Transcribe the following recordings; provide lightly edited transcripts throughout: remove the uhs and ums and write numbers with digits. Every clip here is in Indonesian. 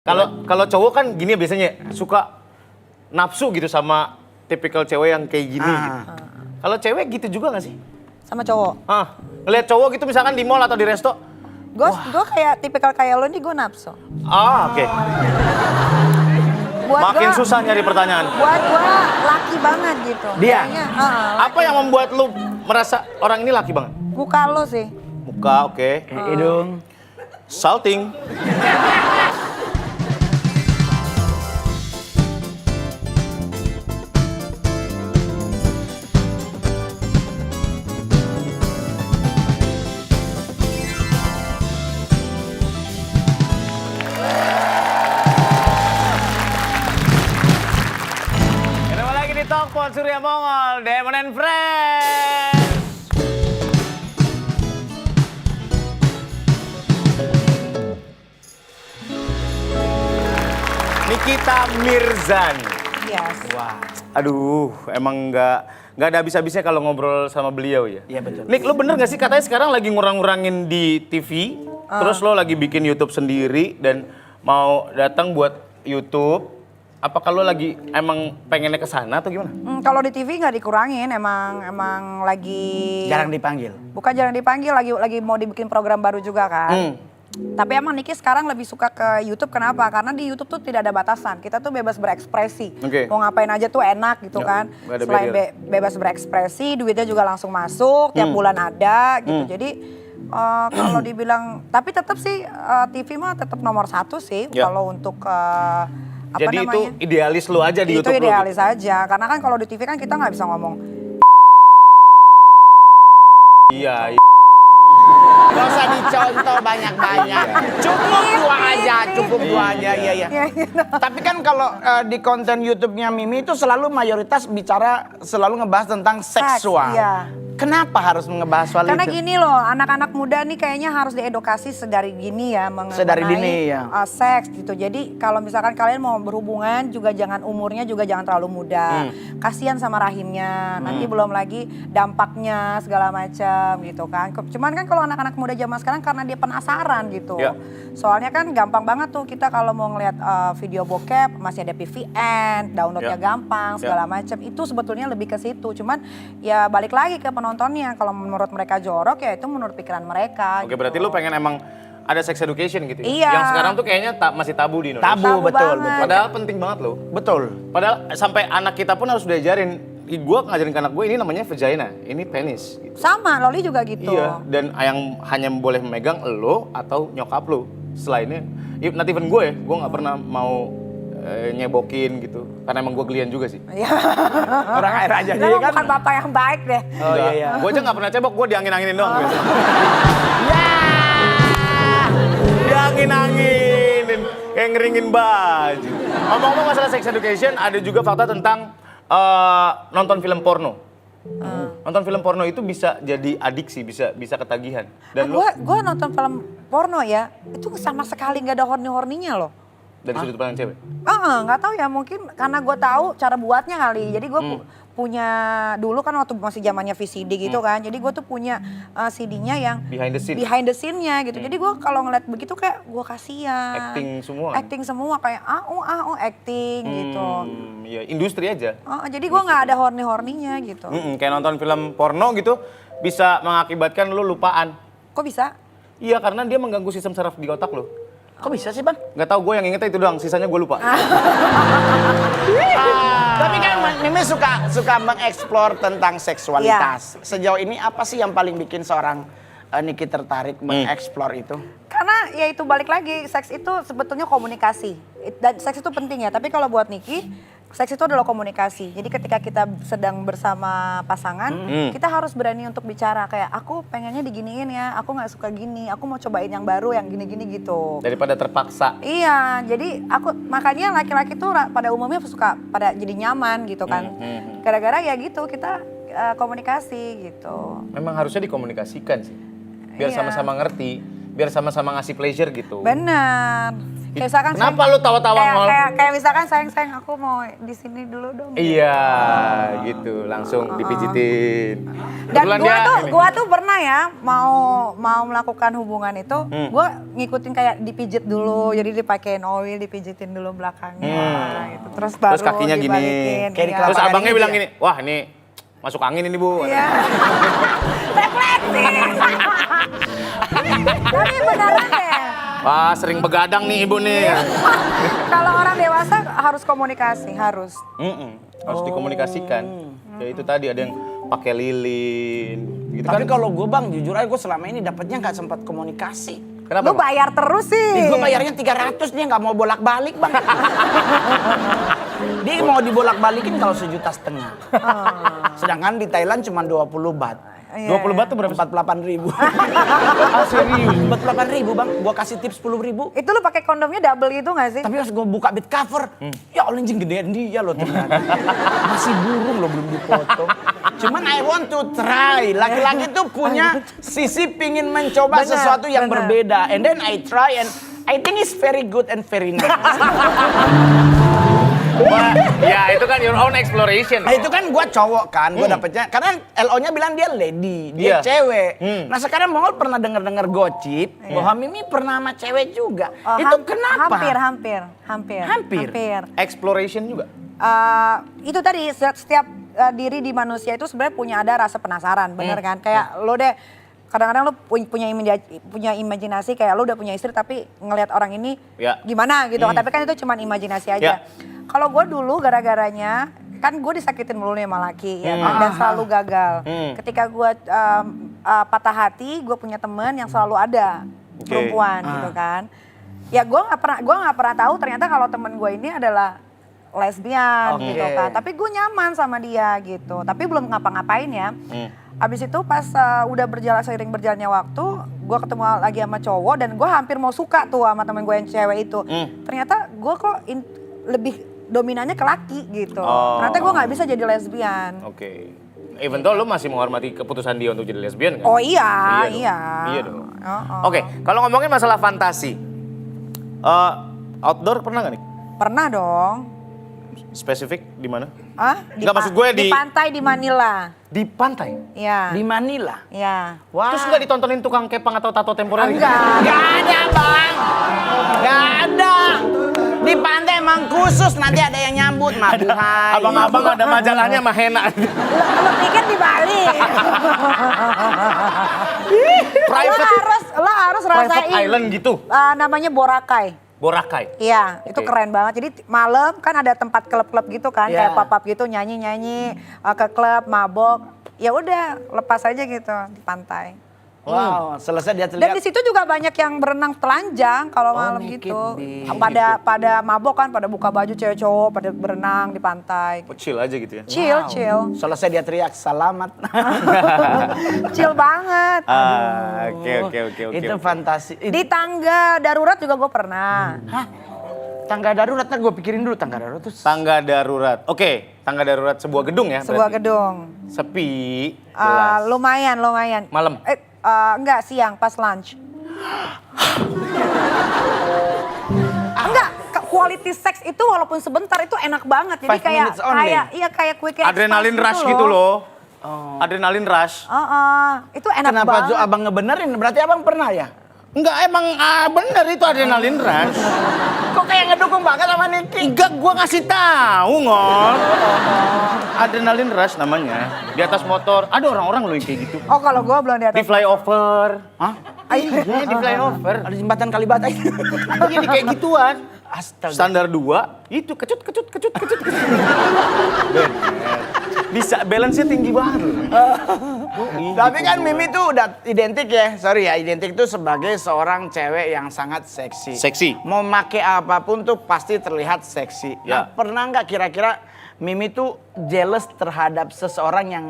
Kalau cowok kan gini ya biasanya suka nafsu gitu sama tipikal cewek yang kayak gini. Gitu. Kalau cewek gitu juga gak sih? Sama cowok? Ngeliat cowok gitu misalkan di mall atau di resto. Gue kayak tipikal kayak lo nih gue nafsu. Oke. Makin susah nyari pertanyaan. Buat gue laki banget gitu. Dia? Kayaknya, Apa yang membuat lu merasa orang ini laki banget? muka lo sih. Muka, oke. Hidung. Salting. Ketemu lagi di Talkpot Surya Mongol, Demon and Friends. Nikita Mirzani. Yes. Wah, aduh, emang nggak ada habis-habisnya kalau ngobrol sama beliau ya. Iya betul. Nik, lo bener nggak sih katanya sekarang lagi ngurang-ngurangin di TV, terus lo lagi bikin YouTube sendiri dan mau datang buat YouTube? Apa kalau lagi emang pengennya ke sana atau gimana? Kalau di TV nggak dikurangin, emang lagi Jarang dipanggil. bukan jarang dipanggil, lagi mau dibikin program baru juga kan. Tapi emang Niki sekarang lebih suka ke YouTube, kenapa? Karena di YouTube tuh tidak ada batasan, kita tuh bebas berekspresi. Oke. Mau ngapain aja tuh enak gitu Ya, kan. nggak ada Selain barrier. bebas berekspresi, duitnya juga langsung masuk, tiap bulan ada gitu. Jadi kalau dibilang, tapi tetap sih TV mah tetap nomor satu sih Ya. kalau untuk apa Jadi namanya? itu idealis lo aja di Itu YouTube lo. idealis aja, karena kan kalau di TV kan kita nggak bisa ngomong. Iya. Gak usah dicontoh banyak-banyak. Cukup dua aja, cukup dua aja. Iya. Tapi kan kalau di konten YouTube-nya Mimi itu selalu mayoritas selalu ngebahas tentang seksual. Iya. Kenapa harus ngebahas soal Karena itu? gini loh, anak-anak muda nih kayaknya harus diedukasi sedari dini ya mengenai Sedari dini, ya. Seks gitu. Jadi kalau misalkan kalian mau berhubungan juga umurnya juga jangan terlalu muda. Kasihan sama rahimnya. Nanti belum lagi dampaknya segala macam gitu kan. Cuman kan kalau anak-anak muda zaman sekarang karena dia penasaran gitu. Ya. Soalnya kan gampang banget tuh kita kalau mau ngeliat video bokep masih ada PVN, downloadnya Ya. gampang segala macam. Itu sebetulnya lebih ke situ. Cuman ya balik lagi ke penontonnya, kalau menurut mereka jorok ya itu menurut pikiran mereka. Oke, berarti lu pengen emang ada sex education gitu ya? Iya. Yang sekarang tuh kayaknya masih tabu di Indonesia. Tabu, betul. banget. Padahal penting banget loh. Betul. Padahal sampai anak kita pun harus diajarin. Gue ngajarin ke anak gue ini namanya vagina, ini penis. Gitu. Sama, Loli juga gitu. Iya, dan yang hanya boleh memegang lo atau nyokap lo. Selainnya, not even gue ya, gue nggak pernah mau nyebokin gitu. Karena emang gue gelian juga sih. Iya. Orang air aja Lo dia kan. bukan bapak yang baik deh. Oh iya. Gue aja nggak pernah cebok, gue diangin-anginin doang. Diangin-anginin, kayak ngeringin baju. Ngomong-ngomong masalah sex education, ada juga fakta tentang nonton film porno. Nonton film porno itu bisa jadi adiksi, bisa ketagihan. Dan lu Gue nonton film porno ya, itu sama sekali nggak ada horny-horninya loh. dari sudut pandang cewek. Nggak tahu ya, mungkin karena gue tahu cara buatnya kali. Jadi gue punya dulu kan waktu masih zamannya VCD gitu kan. Jadi gue tuh punya CD-nya yang Behind the scene. behind the scene-nya gitu. Jadi gue kalau ngeliat begitu kayak gue kasihan. Acting semua kayak acting gitu. Iya, industri aja. Jadi gue nggak ada horny-horninya gitu. Kayak nonton film porno gitu bisa mengakibatkan lu lupaan. Kok bisa? Iya, karena dia mengganggu sistem saraf di otak lu. Kok bisa sih, Bang? Nggak tahu, gue yang ingetnya itu doang, sisanya gue lupa. Tapi kan Mimi suka mengeksplor tentang seksualitas. Sejauh ini apa sih yang paling bikin seorang Niki tertarik mengeksplor itu? Karena ya itu balik lagi, seks itu sebetulnya komunikasi. Dan seks itu penting ya, tapi kalau buat Niki, seks itu adalah komunikasi. Jadi ketika kita sedang bersama pasangan, kita harus berani untuk bicara kayak aku pengennya diginiin ya, aku nggak suka gini, aku mau cobain yang baru yang gini-gini gitu. Daripada terpaksa. Iya, jadi makanya laki-laki tuh pada umumnya suka pada jadi nyaman gitu kan. Gara-gara ya gitu kita komunikasi gitu. Memang harusnya dikomunikasikan sih. Biar Iya. sama-sama ngerti, biar sama-sama ngasih pleasure gitu. Benar. Kayak misalkan Kenapa lu tawa-tawa, Ngol? Kayak misalkan sayang aku mau di sini dulu dong. Iya, gitu. Langsung dipijitin. Dan Kebetulan gua tuh pernah ya mau melakukan hubungan itu, gua ngikutin kayak dipijit dulu, jadi dipakein oil, dipijitin dulu belakangnya gitu. Terus baru Terus kakinya gini. dibalikin. Kayak di Iya. kelapa Terus abangnya gading bilang ya? gini, wah ini masuk angin ini Bu. Iya. Refleksi. Tapi beneran deh. Wah sering begadang nih Ibu nih. Kalau orang dewasa harus komunikasi, harus. Harus dikomunikasikan. Ya itu tadi ada yang pakai lilin. Gitu Tapi kan. kalau gue bang, jujur aja gue selama ini dapetnya nggak sempat komunikasi. Kenapa? Lu Bang? bayar terus sih. Gue bayarnya 300, dia nggak mau bolak-balik bang. Dia mau dibolak-balikin kalau 1,5 juta. Sedangkan di Thailand cuma 20 baht. 20 baht tuh berapa? 48.000. Ah, serius? 48.000 bang, gue kasih tips 10.000. Itu lu pakai kondomnya double gitu gak sih? Tapi pas gue buka bed cover, ya Allah anjing gedean dia loh ternyata. Masih burung loh belum dipotong. Cuman I want to try. Laki-laki tuh punya sisi pingin mencoba Benar, sesuatu yang benar. berbeda. And then I try and I think it's very good and very nice. Wah, ya itu kan your own exploration. Nah itu kan gue cowok kan, gue dapetnya. Karena LO-nya bilang dia lady, dia Iya. cewek. Nah sekarang Mongol pernah denger gosip bahwa Mimi pernah sama cewek juga. Oh, Itu kenapa? Hampir. Exploration juga. Itu tadi setiap diri di manusia itu sebenarnya punya ada rasa penasaran, bener kan? Kayak lo deh kadang-kadang lo punya imajinasi kayak lo udah punya istri tapi ngelihat orang ini Ya. gimana gitu. Tapi kan itu cuma imajinasi aja. Ya. Kalau gue dulu gara-garanya kan gue disakitin mulu nih sama laki ya kan? Dan selalu gagal. Ketika gue patah hati, gue punya temen yang selalu ada perempuan gitu kan. Ya gue nggak pernah tahu ternyata kalau temen gue ini adalah lesbian gitu kan. Tapi gue nyaman sama dia gitu. Tapi belum ngapa-ngapain ya. Abis itu pas udah seiring berjalannya waktu, gue ketemu lagi sama cowok dan gue hampir mau suka tuh sama temen gue yang cewek itu. Ternyata gue kok lebih dominannya ke laki gitu. Ternyata gue nggak bisa jadi lesbian. Oke. Even though lu masih menghormati keputusan dia untuk jadi lesbian kan? Oh iya, dong. iya. Iya dong. Oh. Oke, kalau ngomongin masalah fantasi. Outdoor pernah gak nih? Pernah dong. Spesifik di mana? Nggak, Nggak, maksud gue di pantai di Manila. Di pantai. Iya. Di Manila. Iya. Wah. Terus nggak ditontonin tukang kepang atau tato temporer gitu? Enggak. Gak ada bang, gak ada. Di pantai emang khusus nanti ada yang nyambut maduhai. Abang-abang ada majalahnya sama henna. Lo pikir di Bali? Lo harus Private rasain. island gitu. Namanya Boracay. Boracay. Iya, itu Oke. keren banget. Jadi malam kan ada tempat klub-klub gitu kan, Iya. kayak pub-pub gitu, nyanyi-nyanyi ke klub, mabok. Ya udah, lepas aja gitu di pantai. Wow, selesai dia Dan terlihat. di situ juga banyak yang berenang telanjang kalau malam naked gitu. beach. Pada mabok kan, pada buka baju cewek cowok, pada berenang di pantai. Oh, chill aja gitu ya. Chill. Selesai dia teriak selamat. Chill banget. Oke. Itu fantasi. Di tangga darurat juga gue pernah. Hah? Tangga darurat, ntar gue pikirin dulu tangga darurat tuh. Tangga darurat. Oke, tangga darurat sebuah gedung ya. Sebuah berarti? gedung. Sepi. Jelas. Lumayan. Malam. Enggak, siang pas lunch. Enggak, quality sex itu walaupun sebentar itu enak banget. Jadi 5 minutes only. kayak quick Adrenalin rush gitu loh. Adrenalin rush. Itu enak Kenapa banget. tuh abang ngebenerin? Berarti abang pernah ya? Enggak, emang bener itu adrenalin rush. Kok kayak ngedukung banget sama Niki? Enggak, gua ngasih tahu Ngol. Adrenalin rush namanya. Di atas motor, ada orang-orang loh yang kayak gitu. Oh, kalau gue belum di Di atas. flyover. Hah? Iya, di flyover. Ada jembatan Kalibata itu. Iya, di kayak gituan. Astaga. Standar 2, itu kecut. Bener. Bisa, balance-nya tinggi banget. Tapi kan Mimi tuh udah identik ya, sorry ya, identik tuh sebagai seorang cewek yang sangat seksi. Seksi. Mau make apapun tuh pasti terlihat seksi. Ya. Nah, pernah nggak kira-kira Mimi tuh jealous terhadap seseorang yang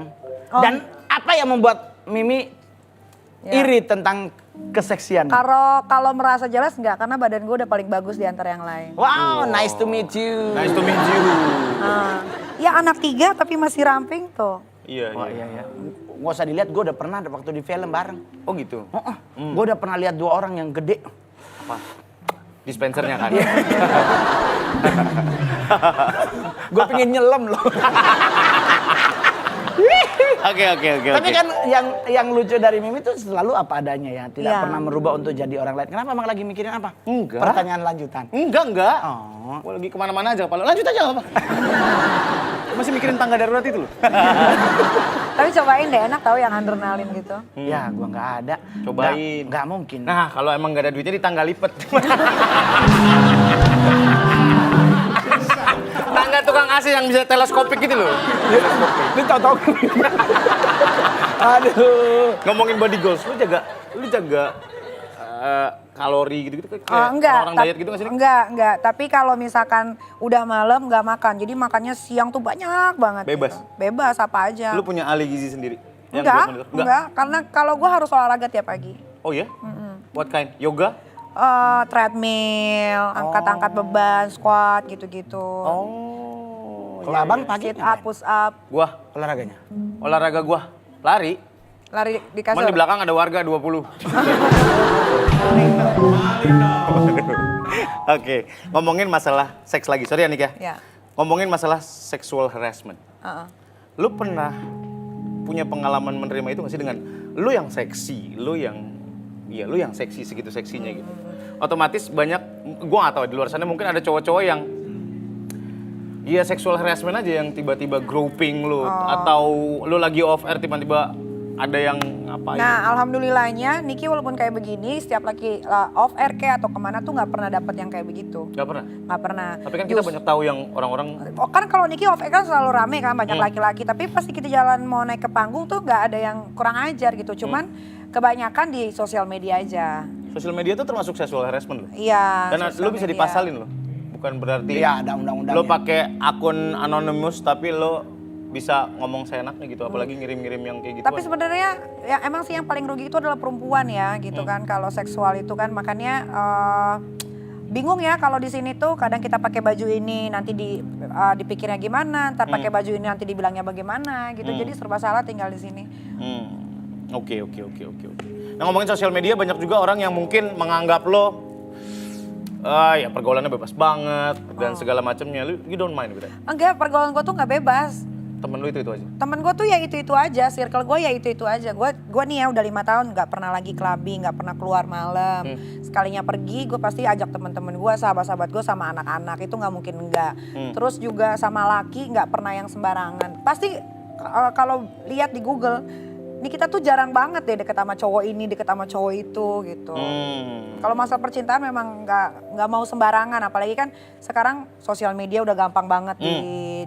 dan apa yang membuat Mimi iri tentang keseksian? Kalau merasa jelas enggak, karena badan gue udah paling bagus di antara yang lain. Wow, nice to meet you. Nice to meet you. Ya anak 3 tapi masih ramping tuh. Iya. Iya. Nggak usah dilihat, gue udah pernah ada waktu di film bareng. Oh gitu. Gue udah pernah lihat 2 orang yang gede. Apa? Di dispensernya kan. Gue pengen nyelam loh. Oke. Tapi kan yang lucu dari Mimi itu selalu apa adanya ya, tidak Iya. pernah merubah untuk jadi orang lain. Kenapa emang lagi mikirin apa? Enggak. Pertanyaan lanjutan. Enggak. Oh. Gua lagi kemana-mana aja kepala. Lanjut aja nggak apa. Masih mikirin tangga darurat itu loh. Tapi cobain deh, enak tahu yang adrenalin gitu. Ya, gua nggak ada. Cobain. Nggak mungkin. Nah, kalau emang nggak ada duitnya di tangga lipet. Tangga tukang AC yang bisa teleskopik gitu loh. Lu tau-tau. Aduh. Ngomongin body goals, lu jaga kalori gitu-gitu kayak Enggak, orang diet gitu nggak sih? Nik? enggak. Tapi kalau misalkan udah malam nggak makan, jadi makannya siang tuh banyak banget. Bebas? Gitu. Bebas apa aja. Lu punya ahli gizi sendiri? Yang Enggak, buat monitor? enggak. Karena kalau gue harus olahraga tiap pagi. Oh ya? What kind? Yoga? Treadmill, angkat-angkat beban, squat gitu-gitu. Oh. Kalau abang pagi Sit up, push up, Gua olahraganya. olahraga gua lari. lari di Cuman kasur. di belakang ada warga 20. Oke, ngomongin masalah seks lagi. Sorry ya Nik ya. Ya. Ngomongin masalah sexual harassment. Heeh. Lu pernah punya pengalaman menerima itu gak sih dengan lu yang seksi, lu yang seksi segitu seksinya gitu. Otomatis banyak, gua gak tahu di luar sana mungkin ada cowok-cowok yang ya sexual harassment aja yang tiba-tiba groping lu atau lu lagi off air tiba-tiba ada yang ngapain. Nah, alhamdulillahnya Niki walaupun kayak begini, setiap lagi off air kayak atau kemana tuh nggak pernah dapat yang kayak begitu. Gak pernah. Nggak pernah. Tapi kan kita banyak tahu yang orang-orang Oh, kan kalau Niki off air kan selalu rame kan, banyak laki-laki. Tapi pasti kita jalan mau naik ke panggung tuh nggak ada yang kurang ajar gitu. Cuman kebanyakan di sosial media aja. sosial media itu termasuk sexual harassment loh. Iya. Dan sosial lu bisa media. dipasalin loh. Bukan berarti Iya, ada undang-undangnya. lo pakai akun anonymous tapi lo bisa ngomong seenaknya gitu, apalagi ngirim-ngirim yang kayak gitu. Tapi sebenarnya ya emang sih yang paling rugi itu adalah perempuan ya gitu kan, kalau seksual itu kan, makanya bingung ya kalau di sini tuh kadang kita pakai baju ini nanti dipikirnya gimana, ntar pakai baju ini nanti dibilangnya bagaimana gitu, jadi serba salah tinggal di sini. Oke. Nah ngomongin sosial media, banyak juga orang yang mungkin menganggap lo ya pergaulannya bebas banget dan segala macamnya. You don't mind with that? Enggak, pergaulan gue tuh nggak bebas. Temen lu itu aja? Temen gue tuh ya itu aja, circle gue ya itu aja. Gue nih ya udah 5 tahun nggak pernah lagi clubbing, nggak pernah keluar malam. Sekalinya pergi gue pasti ajak teman-teman gue, sahabat-sahabat gue sama anak-anak, itu nggak mungkin enggak. Terus juga sama laki nggak pernah yang sembarangan. Pasti kalau lihat di Google, ini kita tuh jarang banget deh deket sama cowok ini, deket sama cowok itu gitu. Kalau masalah percintaan memang nggak mau sembarangan, apalagi kan sekarang sosial media udah gampang banget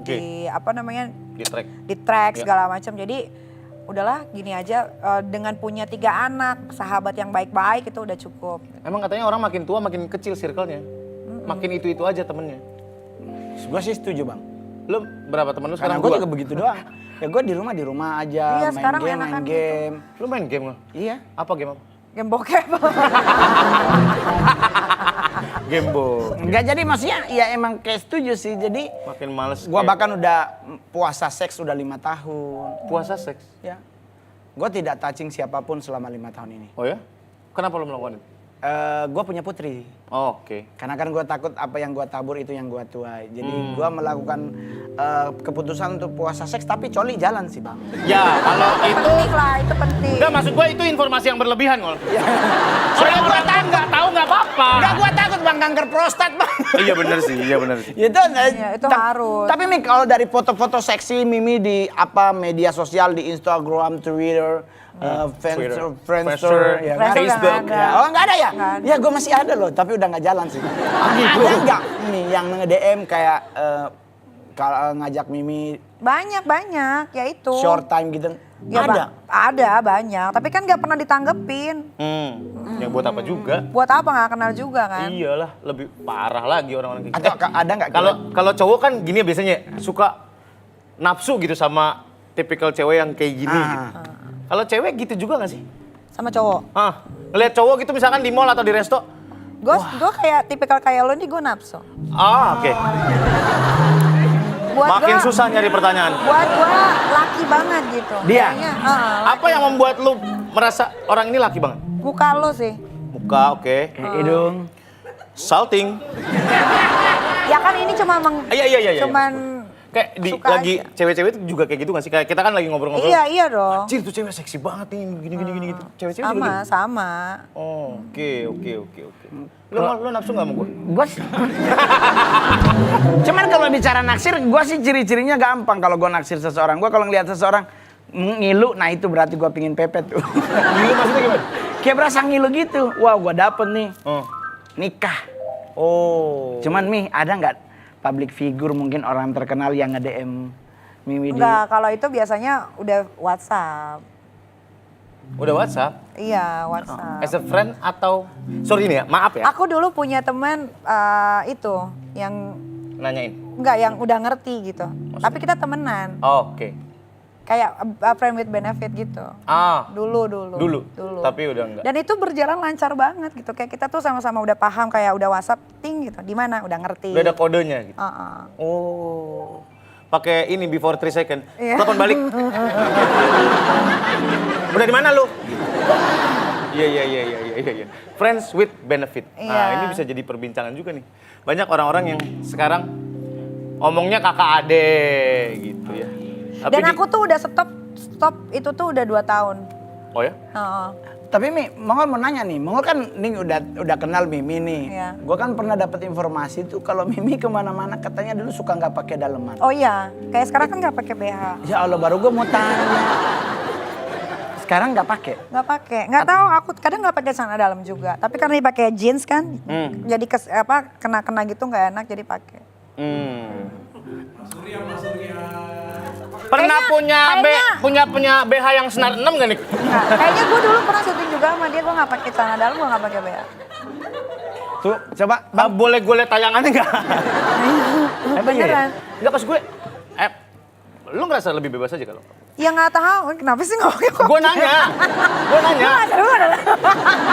di apa namanya, di track segala macam. Jadi udahlah gini aja, dengan punya 3 anak, sahabat yang baik-baik itu udah cukup. Emang katanya orang makin tua makin kecil circle-nya, makin itu aja temennya. Gue sih setuju bang. Lu berapa temen lu Karena sekarang? gue 2? juga begitu doang. Ya gue di rumah aja, Iya, sekarang main enakan game. Lu main game lo? Iya. Apa game apa? Game bokep. Game bo. Enggak, jadi maksudnya ya emang kayak setuju sih. Jadi Makin males. gue kayak bahkan udah puasa seks udah 5 tahun. puasa seks. Ya. Gue tidak touching siapapun selama 5 tahun ini. Oh ya? Kenapa lu melakukan itu? Gue punya putri. Oh, oke. Karena kan gue takut apa yang gue tabur itu yang gue tuai. Jadi gue melakukan keputusan untuk puasa seks, tapi coli jalan sih bang. Ya, kalau itu Penting lah, itu penting. enggak, maksud gua itu informasi yang berlebihan, Ngol. Soalnya gua nggak tahu nggak apa-apa. Enggak, gue takut bang, kanker prostat bang. Iya benar sih. Itu harus. Tapi Mi, kalau dari foto-foto seksi Mimi di apa media sosial, di Instagram, Twitter, Friendster, Friendster, ya kan? Friendster udah Facebook. nggak ada. Ya, oh nggak ada ya? Nggak ada. Ya gue masih ada loh, tapi udah nggak jalan sih. gitu. Ada nggak nih yang nge-DM kayak kalau ngajak Mimi Banyak, ya itu. short time gitu? Ya, Ada. Ada banyak, tapi kan nggak pernah ditanggepin. Yang buat apa juga? Buat apa, nggak kenal juga kan? Iyalah, lebih parah lagi orang-orang kayak gitu. Atau ada nggak? Kalau cowok kan gini ya, biasanya suka nafsu gitu sama tipikal cewek yang kayak gini gitu. Kalau cewek gitu juga gak sih? Sama cowok. Ngeliat cowok gitu misalkan di mall atau di resto. Gue kayak tipikal kayak lo nih, gue nafsu. Oke. Makin susah nyari pertanyaan. Buat gue laki banget gitu. Dia? Kayaknya, Apa yang membuat lu merasa orang ini laki banget? muka lo sih. Muka, oke. Hidung. Salting. Ya kan ini cuma Iya. cuman Kayak suka lagi aja. cewek-cewek itu juga kayak gitu gak sih? Kayak kita kan lagi ngobrol-ngobrol. Iya dong. Anjir tuh cewek seksi banget nih, gini gitu. Cewek-cewek juga gitu. Sama. Oh, oke. Lo nafsu gak sama gue? Gua cuman kalau bicara naksir, gua sih ciri-cirinya gampang kalau gua naksir seseorang. Gua kalau ngelihat seseorang ngilu, nah itu berarti gua pingin pepet tuh. Ngilu maksudnya gimana? Kayak berasa ngilu gitu. Wah, gua dapet nih. Oh. Nikah. Oh. Cuman Mi, ada nggak public figure mungkin orang terkenal yang nge-DM Mimi di... Enggak, kalau itu biasanya udah WhatsApp. Udah WhatsApp? Iya, WhatsApp. As a friend atau... Sorry nih ya, maaf ya. Aku dulu punya teman itu yang Nanyain. enggak yang udah ngerti gitu. Tapi kita temenan. Oh, oke. Kayak a friend with benefit gitu. Dulu. Tapi udah enggak. Dan itu berjalan lancar banget gitu. Kayak kita tuh sama-sama udah paham, kayak udah WhatsApp ting gitu. Di mana? Udah ngerti. Udah ada kodenya gitu. Heeh. Oh. Pakai ini before 3 second. Iya. Telepon balik. Udah di mana lu? Iya. Friends with benefit. Nah, Iya. ini bisa jadi perbincangan juga nih. Banyak orang-orang yang sekarang ngomongnya kakak ade gitu ya. Tapi Dan aku tuh udah stop itu tuh udah 2 tahun. Oh ya? Heeh. Tapi Mi, Mongol mau nanya nih, Mongol kan nih udah kenal Mimi nih. Iya. Gua kan pernah dapat informasi tuh kalau Mimi kemana-mana katanya dulu suka nggak pakai daleman. Oh iya, kayak sekarang kan nggak pakai BH. Ya Allah, baru gua mau tanya. Sekarang nggak pakai? Nggak pakai, nggak tahu. Aku kadang nggak pakai celana dalam juga. Tapi karena dipakai jeans kan, jadi kena gitu nggak enak, jadi pakai. Pernah punya BH yang senar 6 gak nih? Nggak, kayaknya gue dulu pernah syuting juga sama dia, gue nggak pakai celana dalam, gue nggak pakai BH. Tuh, coba Bang, boleh gue liat tayangannya gak? Beneran? Enggak, pas gue, lu ngerasa lebih bebas aja kalau? Ya nggak tahu, kenapa sih nggak pakai? Gue nanya. Gue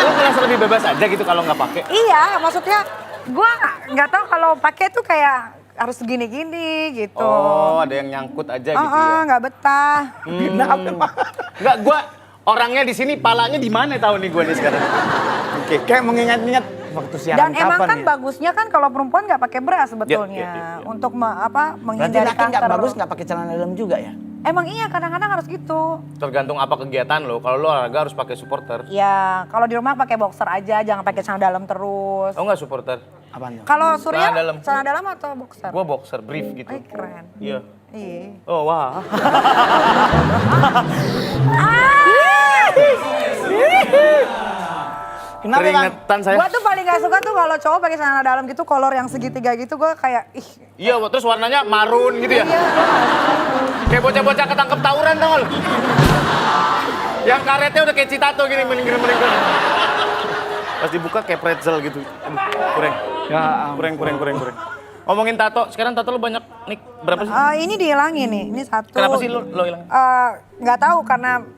Lu ngerasa lebih bebas aja gitu kalau nggak pakai? Iya, maksudnya gue nggak tahu kalau pakai tuh kayak harus gini-gini gitu. Oh, ada yang nyangkut aja gitu ya? Nggak betah. Enggak, gue orangnya di sini, palanya di mana tahu nih gue nih sekarang? Oke. kayak mengingat-ingat waktu siaran Dan kapan emang kan ya? bagusnya kan kalau perempuan nggak pakai bra sebetulnya Ya. untuk Berarti menghindari laki nggak kanker. bagus nggak pakai celana dalam juga ya? Emang iya kadang-kadang harus gitu. Tergantung apa kegiatan lo. Kalau lo olahraga harus pakai supporter. Ya kalau di rumah pakai boxer aja, jangan pakai celana dalam terus. Oh nggak supporter? Apaan tuh? Kalau Surya Celana dalam. celana dalam atau boxer? Gue boxer brief gitu. Ay, keren. Iya. Iya. Oh wah. Kenapa Bang? Keringetan saya. Gua tuh paling gak suka tuh kalau cowok pakai celana dalam gitu, kolor yang segitiga gitu, gua kayak ih. Iya, terus warnanya marun gitu ya. Iya. Kayak bocah-bocah ketangkep tawuran tau lo. Yang karetnya udah kayak citato gini, meninggal. Pas dibuka kayak pretzel gitu. Aduh, kurang. Ya, Kurang. Ngomongin tato, sekarang tato lo banyak nih berapa sih? Ini dihilangin nih, ini satu. Kenapa sih lo hilang? Nggak tahu karena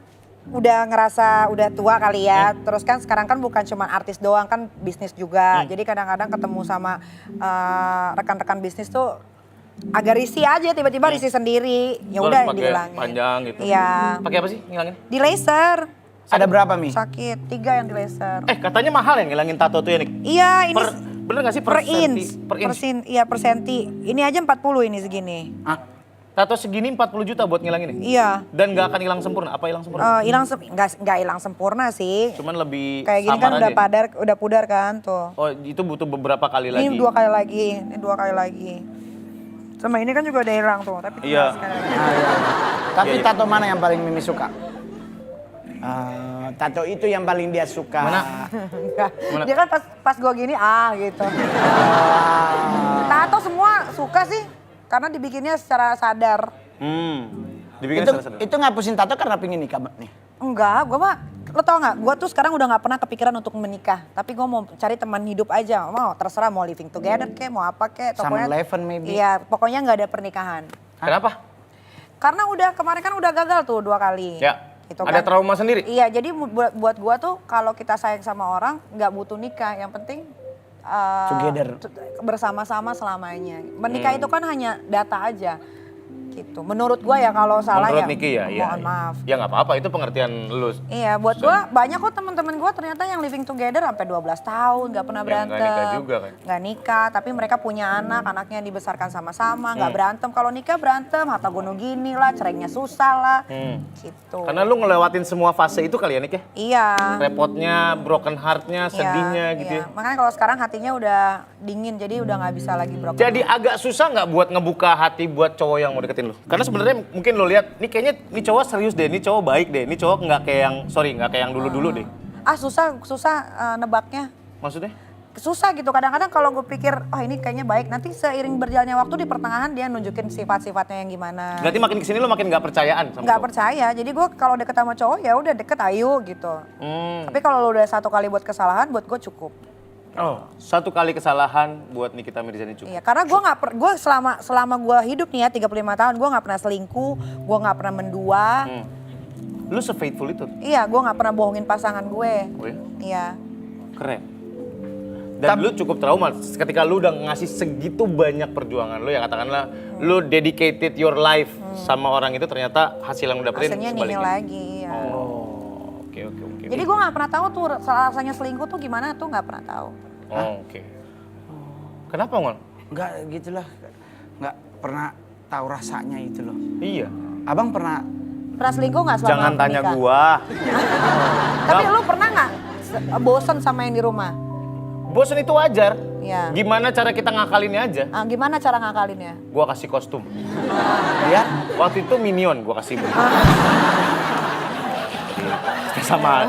udah ngerasa udah tua kali ya. Terus kan sekarang kan bukan cuma artis doang, kan bisnis juga. Jadi kadang-kadang ketemu sama rekan-rekan bisnis tuh agak risih aja, tiba-tiba risih sendiri. Ya Lo udah harus pakai dihilangin. panjang gitu. Iya. Pakai apa sih ngilangin? Di laser. Ada berapa Mi? Sakit, 3 yang di laser. Katanya mahal ya ngilangin tato tuh ya nih. Iya, ini Bener gak sih per senti? inch. Iya, per senti. Ini aja 40 ini segini. Hah? Tato segini 40 juta buat ngilangin nih? Iya. Dan gak akan hilang sempurna? Apa hilang sempurna? Nggak hilang sempurna sih. Cuman lebih Kayak gini samar kan aja. udah pudar kan tuh. Oh, itu butuh beberapa kali lagi. Ini 2 kali lagi, ini 2 kali lagi. Sama ini kan juga udah hilang tuh, tapi Iya. tinggal sekali lagi. Tapi Iya. tato mana yang paling Mimi suka? Tato itu yang paling dia suka. Mana? Enggak. Mana? Dia kan pas gua gini gitu. Tato semua suka sih, karena dibikinnya secara sadar. Dibikin Itu, sadar-sadar. itu ngapusin tato karena pingin nikah nih. Enggak, gua mah lo tau nggak? Gua tuh sekarang udah nggak pernah kepikiran untuk menikah, tapi gua mau cari teman hidup aja. Mau terserah mau living together kek, mau apa kek. Sama Eleven maybe. Iya, pokoknya nggak ada pernikahan. Kenapa? Karena kemarin kan udah gagal tuh 2 kali. Ya. Gitu Ada kan. trauma sendiri? Iya, jadi buat gua tuh kalau kita sayang sama orang nggak butuh nikah, yang penting Together. bersama-sama selamanya. Menikah itu kan hanya data aja. Gitu. Menurut gua ya kalau salah Menurut ya Niki ya, iya. mohon maaf. Ya nggak apa-apa, itu pengertian lu. Iya, buat gua banyak kok teman-teman gua ternyata yang living together sampai 12 tahun nggak pernah Yang berantem. nggak nikah juga kan? Nggak nikah, tapi mereka punya anak, anaknya dibesarkan sama-sama, nggak berantem. Kalau nikah berantem, harta gono gini lah, cerainya susah lah. Gitu. Karena lu ngelewatin semua fase itu kali ya, Nik ya? Iya. Repotnya, broken heart-nya, sedihnya Iya, gitu iya. ya. Makanya kalau sekarang hatinya udah dingin, jadi udah nggak bisa lagi broken. Jadi agak susah nggak buat ngebuka hati buat cowok yang mau deketin lu? Karena sebenarnya mungkin lo lihat, nih kayaknya nih cowok serius deh, nih cowok baik deh, nih cowok nggak kayak yang dulu-dulu deh. Susah nebaknya. Maksudnya? Susah gitu, kadang-kadang kalau gue pikir, oh ini kayaknya baik, nanti seiring berjalannya waktu di pertengahan dia nunjukin sifat-sifatnya yang gimana. Berarti makin kesini lo makin nggak percayaan sama Nggak cowok? percaya, jadi gue kalau deket sama cowok ya udah deket ayo gitu. Tapi kalau lo udah satu kali buat kesalahan, buat gue cukup. Oh, satu kali kesalahan buat Nikita Mirzani cukup. Iya, karena gue selama gue hidup nih ya 35 tahun, gue nggak pernah selingkuh, gue nggak pernah mendua. Lu se-faithful itu? Iya, gue nggak pernah bohongin pasangan gue. Oh ya? Iya. Keren. Dan lu cukup trauma ketika lu udah ngasih segitu banyak perjuangan lu ya, katakanlah lu dedicated your life sama orang itu, ternyata hasil yang lu dapetin Hasilnya nihil sebaliknya. lagi. Ya. Oh, oke. Jadi gue nggak pernah tahu tuh rasanya selingkuh tuh gimana tuh nggak pernah tahu. Oh, oke. Kenapa, Ngol? Enggak gitulah. Enggak pernah tahu rasanya itu loh. Iya. Abang pernah Pernah selingkuh nggak selama Jangan tanya menikah? gua. Tapi lu pernah nggak bosen sama yang di rumah? Bosen itu wajar. Iya. Gimana cara kita ngakalinnya aja? Gimana cara ngakalinnya? Gua kasih kostum. ya Waktu itu Minion gua kasih. Sama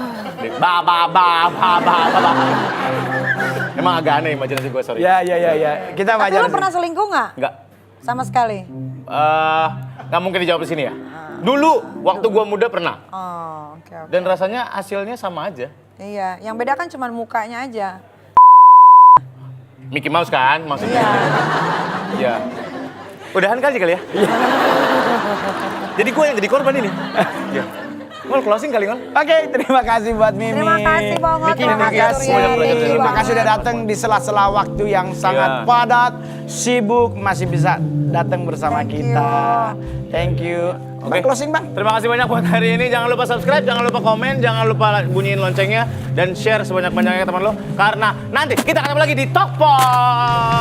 ba. Emang agak aneh imajinasi gua, sorry. ya. Kita Tapi wajar lu sih. pernah selingkuh nggak? Enggak. Sama sekali? Nggak mungkin dijawab di sini ya. Dulu waktu gua muda pernah. Oh, oke. Dan rasanya hasilnya sama aja. Iya, yang beda kan cuma mukanya aja. Mickey Mouse kan maksudnya. Iya. Iya. Udahan kali ya? Iya. Jadi gue yang jadi korban ini. Iya. Ngol closing kali, Ngol. Oke, terima kasih buat Mimi. Terima kasih banget. Niki, Terima Niki, kasih semuanya Surya. belajar dari Terima lu. kasih udah datang di sela-sela waktu yang sangat Iya. padat, sibuk, masih bisa datang bersama Thank kita. Thank you. Bang, closing Bang. Terima kasih banyak buat hari ini. Jangan lupa subscribe, jangan lupa komen, jangan lupa bunyiin loncengnya dan share sebanyak-banyaknya ke teman lo. Karena nanti kita ketemu lagi di Talkpot.